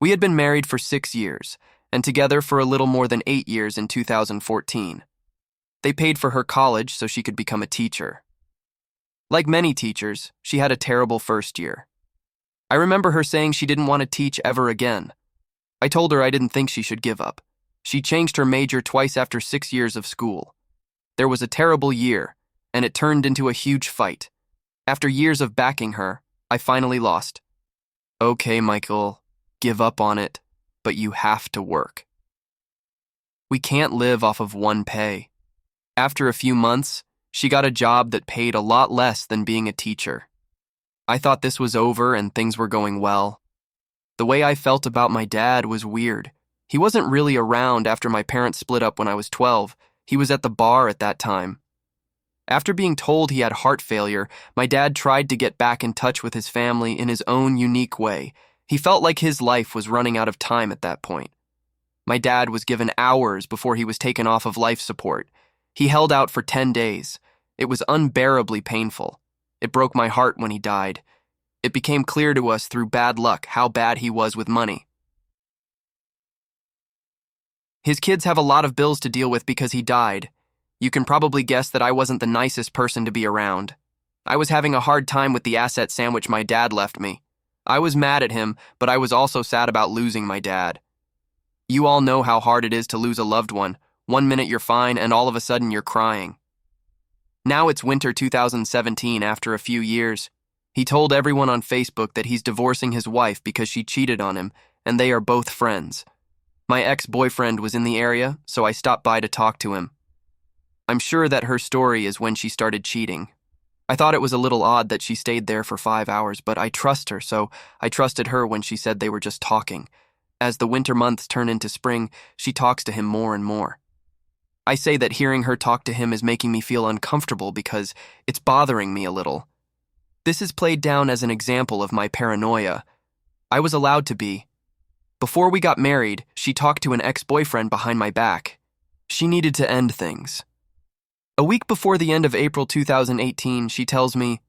We had been married for 6 years, and together for a little more than 8 years in 2014. They paid for her college so she could become a teacher. Like many teachers, she had a terrible first year. I remember her saying she didn't want to teach ever again. I told her I didn't think she should give up. She changed her major twice after 6 years of school. There was a terrible year, and it turned into a huge fight. After years of backing her, I finally lost. Okay, Michael, give up on it, but you have to work. We can't live off of one pay. After a few months, she got a job that paid a lot less than being a teacher. I thought this was over and things were going well. The way I felt about my dad was weird. He wasn't really around after my parents split up when I was 12. He was at the bar at that time. After being told he had heart failure, my dad tried to get back in touch with his family in his own unique way. He felt like his life was running out of time at that point. My dad was given hours before he was taken off of life support. He held out for 10 days. It was unbearably painful. It broke my heart when he died. It became clear to us through bad luck how bad he was with money. His kids have a lot of bills to deal with because he died. You can probably guess that I wasn't the nicest person to be around. I was having a hard time with the asset sandwich my dad left me. I was mad at him, but I was also sad about losing my dad. You all know how hard it is to lose a loved one. 1 minute you're fine, and all of a sudden you're crying. Now it's winter 2017 after a few years. He told everyone on Facebook that he's divorcing his wife because she cheated on him, and they are both friends. My ex-boyfriend was in the area, so I stopped by to talk to him. I'm sure that her story is when she started cheating. I thought it was a little odd that she stayed there for 5 hours, but I trust her, so I trusted her when she said they were just talking. As the winter months turn into spring, she talks to him more and more. I say that hearing her talk to him is making me feel uncomfortable because it's bothering me a little. This is played down as an example of my paranoia. I was allowed to be. Before we got married, she talked to an ex-boyfriend behind my back. She needed to end things. A week before the end of April 2018, she tells me,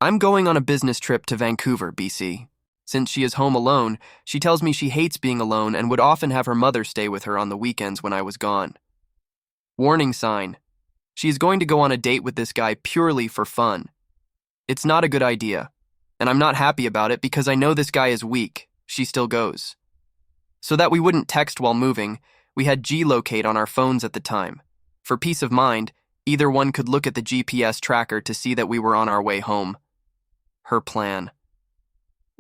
"I'm going on a business trip to Vancouver, BC. Since she is home alone, she tells me she hates being alone and would often have her mother stay with her on the weekends when I was gone. Warning sign. She is going to go on a date with this guy purely for fun. It's not a good idea, and I'm not happy about it because I know this guy is weak." She still goes. So that we wouldn't text while moving, we had G-locate on our phones at the time. For peace of mind, either one could look at the GPS tracker to see that we were on our way home. Her plan.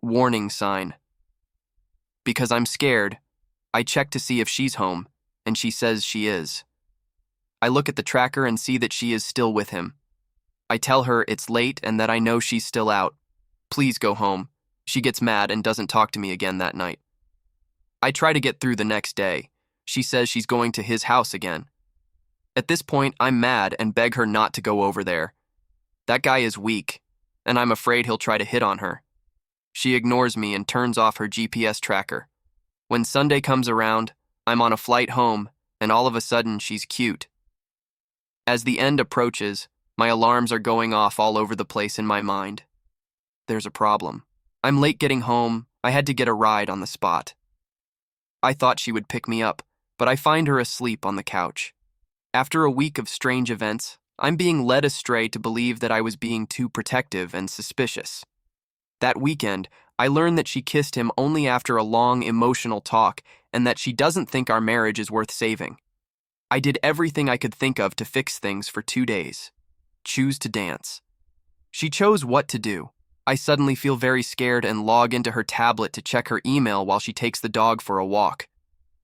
Warning sign. Because I'm scared, I check to see if she's home, and she says she is. I look at the tracker and see that she is still with him. I tell her it's late and that I know she's still out. Please go home. She gets mad and doesn't talk to me again that night. I try to get through the next day. She says she's going to his house again. At this point, I'm mad and beg her not to go over there. That guy is weak, and I'm afraid he'll try to hit on her. She ignores me and turns off her GPS tracker. When Sunday comes around, I'm on a flight home, and all of a sudden she's cute. As the end approaches, my alarms are going off all over the place in my mind. There's a problem. I'm late getting home. I had to get a ride on the spot. I thought she would pick me up, but I find her asleep on the couch. After a week of strange events, I'm being led astray to believe that I was being too protective and suspicious. That weekend, I learned that she kissed him only after a long emotional talk and that she doesn't think our marriage is worth saving. I did everything I could think of to fix things for 2 days. Choose to dance. She chose what to do. I suddenly feel very scared and log into her tablet to check her email while she takes the dog for a walk.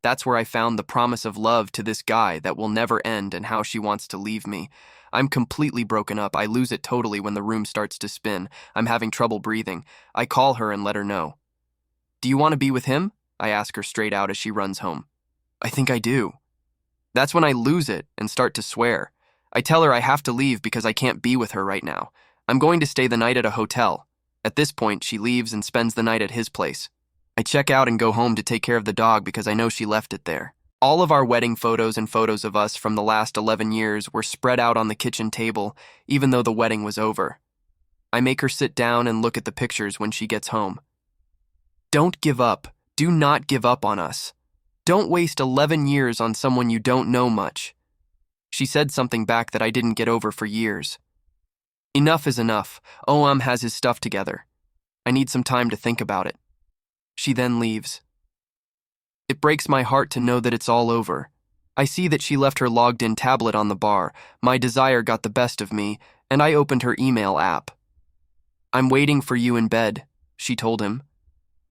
That's where I found the promise of love to this guy that will never end and how she wants to leave me. I'm completely broken up. I lose it totally when the room starts to spin. I'm having trouble breathing. I call her and let her know. "Do you want to be with him?" I ask her straight out as she runs home. "I think I do." That's when I lose it and start to swear. I tell her I have to leave because I can't be with her right now. I'm going to stay the night at a hotel. At this point, she leaves and spends the night at his place. I check out and go home to take care of the dog because I know she left it there. All of our wedding photos and photos of us from the last 11 years were spread out on the kitchen table, even though the wedding was over. I make her sit down and look at the pictures when she gets home. Don't give up. Do not give up on us. Don't waste 11 years on someone you don't know much. She said something back that I didn't get over for years. Enough is enough. OM has his stuff together. I need some time to think about it. She then leaves. It breaks my heart to know that it's all over. I see that she left her logged-in tablet on the bar. My desire got the best of me, and I opened her email app. "I'm waiting for you in bed," she told him.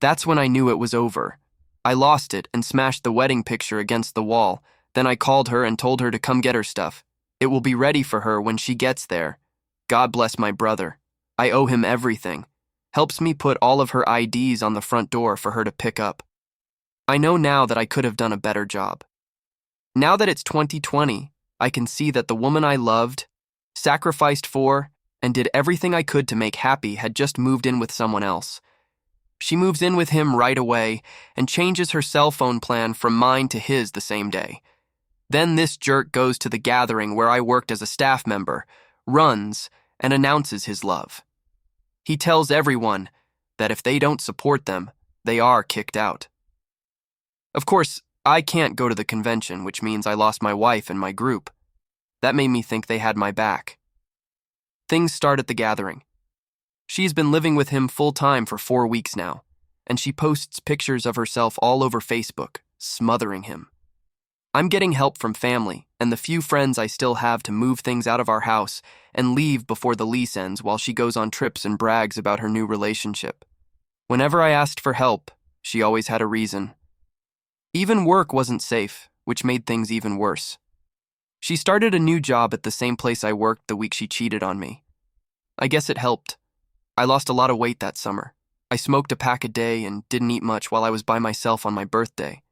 That's when I knew it was over. I lost it and smashed the wedding picture against the wall. Then I called her and told her to come get her stuff. It will be ready for her when she gets there. God bless my brother. I owe him everything. Helps me put all of her IDs on the front door for her to pick up. I know now that I could have done a better job. Now that it's 2020, I can see that the woman I loved, sacrificed for, and did everything I could to make happy had just moved in with someone else. She moves in with him right away and changes her cell phone plan from mine to his the same day. Then this jerk goes to the gathering where I worked as a staff member, runs, and announces his love. He tells everyone that if they don't support them, they are kicked out. Of course, I can't go to the convention, which means I lost my wife and my group. That made me think they had my back. Things start at the gathering. She's been living with him full-time for 4 weeks now, and she posts pictures of herself all over Facebook, smothering him. I'm getting help from family and the few friends I still have to move things out of our house and leave before the lease ends while she goes on trips and brags about her new relationship. Whenever I asked for help, she always had a reason. Even work wasn't safe, which made things even worse. She started a new job at the same place I worked the week she cheated on me. I guess it helped. I lost a lot of weight that summer. I smoked a pack a day and didn't eat much while I was by myself on my birthday.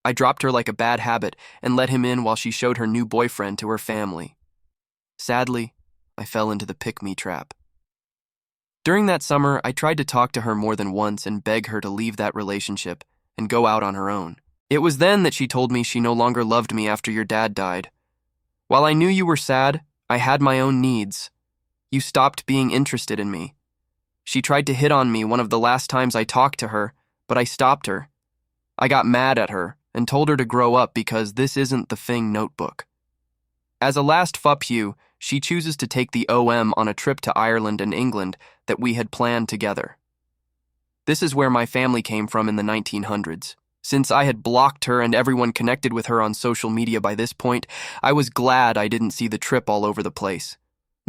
I dropped her like a bad habit and let him in while she showed her new boyfriend to her family. Sadly, I fell into the pick-me trap. During that summer, I tried to talk to her more than once and beg her to leave that relationship and go out on her own. It was then that she told me she no longer loved me after your dad died. While I knew you were sad, I had my own needs. You stopped being interested in me. She tried to hit on me one of the last times I talked to her, but I stopped her. I got mad at her and told her to grow up because this isn't the Fing notebook. As a last fuck you, she chooses to take the OM on a trip to Ireland and England that we had planned together. This is where my family came from in the 1900s. Since I had blocked her and everyone connected with her on social media by this point, I was glad I didn't see the trip all over the place.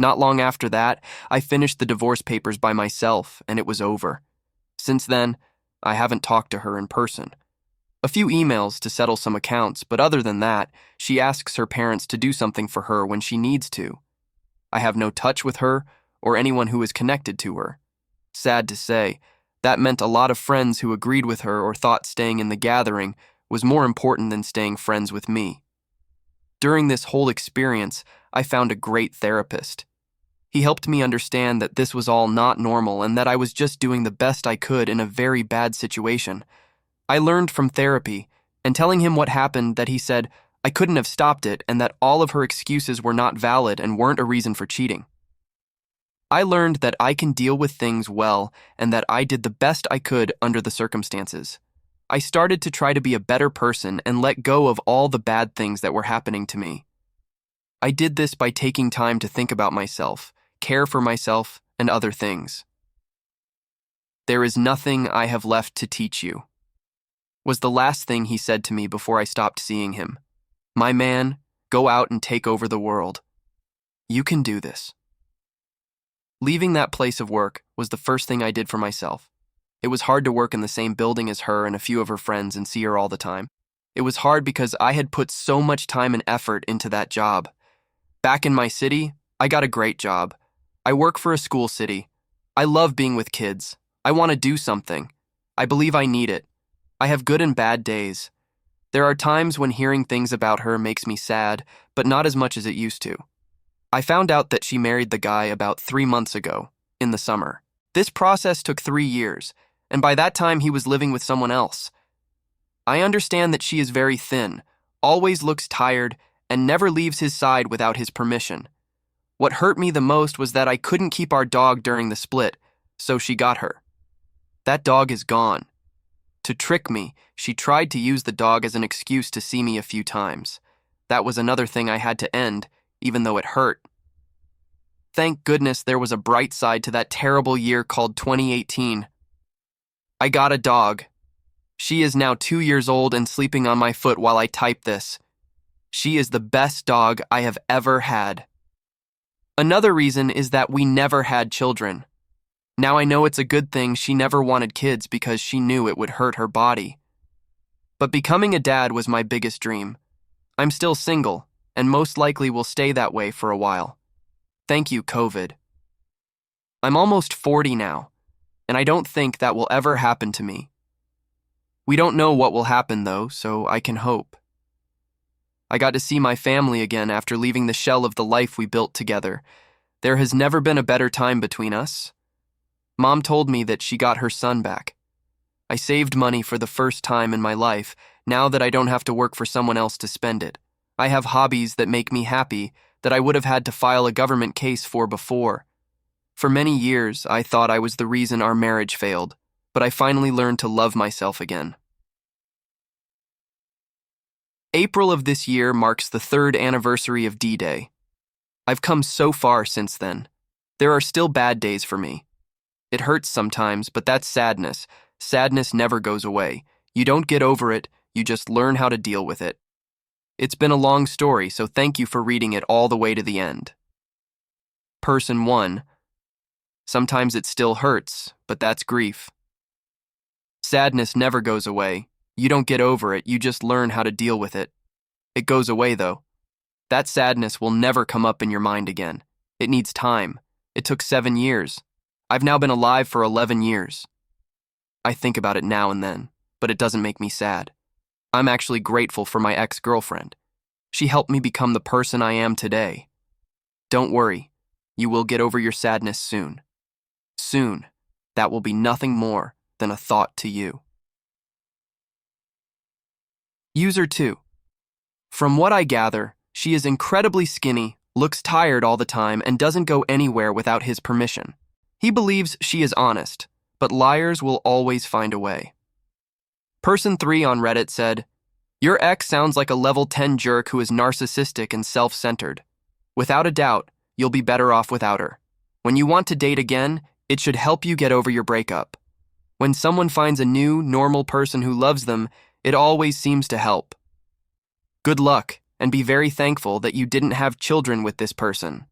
Not long after that, I finished the divorce papers by myself, and it was over. Since then, I haven't talked to her in person. A few emails to settle some accounts, but other than that, she asks her parents to do something for her when she needs to. I have no touch with her or anyone who is connected to her. Sad to say, that meant a lot of friends who agreed with her or thought staying in the gathering was more important than staying friends with me. During this whole experience, I found a great therapist. He helped me understand that this was all not normal and that I was just doing the best I could in a very bad situation. I learned from therapy, and telling him what happened, that he said I couldn't have stopped it and that all of her excuses were not valid and weren't a reason for cheating. I learned that I can deal with things well and that I did the best I could under the circumstances. I started to try to be a better person and let go of all the bad things that were happening to me. I did this by taking time to think about myself, care for myself, and other things. There is nothing I have left to teach you, was the last thing he said to me before I stopped seeing him. My man, go out and take over the world. You can do this. Leaving that place of work was the first thing I did for myself. It was hard to work in the same building as her and a few of her friends and see her all the time. It was hard because I had put so much time and effort into that job. Back in my city, I got a great job. I work for a school city. I love being with kids. I want to do something. I believe I need it. I have good and bad days. There are times when hearing things about her makes me sad, but not as much as it used to. I found out that she married the guy about 3 months ago, in the summer. This process took 3 years, and by that time he was living with someone else. I understand that she is very thin, always looks tired, and never leaves his side without his permission. What hurt me the most was that I couldn't keep our dog during the split, so she got her. That dog is gone. To trick me, she tried to use the dog as an excuse to see me a few times. That was another thing I had to end, even though it hurt. Thank goodness there was a bright side to that terrible year called 2018. I got a dog. She is now 2 years old and sleeping on my foot while I type this. She is the best dog I have ever had. Another reason is that we never had children. Now I know it's a good thing she never wanted kids because she knew it would hurt her body. But becoming a dad was my biggest dream. I'm still single, and most likely will stay that way for a while. Thank you, COVID. I'm almost 40 now, and I don't think that will ever happen to me. We don't know what will happen though, so I can hope. I got to see my family again after leaving the shell of the life we built together. There has never been a better time between us. Mom told me that she got her son back. I saved money for the first time in my life, now that I don't have to work for someone else to spend it. I have hobbies that make me happy that I would have had to file a government case for before. For many years, I thought I was the reason our marriage failed, but I finally learned to love myself again. April of this year marks the 3rd anniversary of D-Day. I've come so far since then. There are still bad days for me. It hurts sometimes, but that's sadness. Sadness never goes away. You don't get over it, you just learn how to deal with it. It's been a long story, so thank you for reading it all the way to the end. Person 1. Sometimes it still hurts, but that's grief. Sadness never goes away. You don't get over it, you just learn how to deal with it. It goes away, though. That sadness will never come up in your mind again. It needs time. It took 7 years. I've now been alive for 11 years. I think about it now and then, but it doesn't make me sad. I'm actually grateful for my ex-girlfriend. She helped me become the person I am today. Don't worry, you will get over your sadness soon. Soon, that will be nothing more than a thought to you. User 2. From what I gather, she is incredibly skinny, looks tired all the time, and doesn't go anywhere without his permission. He believes she is honest, but liars will always find a way. Person 3 on Reddit said, "Your ex sounds like a level 10 jerk who is narcissistic and self-centered. Without a doubt, you'll be better off without her. When you want to date again, it should help you get over your breakup. When someone finds a new, normal person who loves them, it always seems to help. Good luck, and be very thankful that you didn't have children with this person."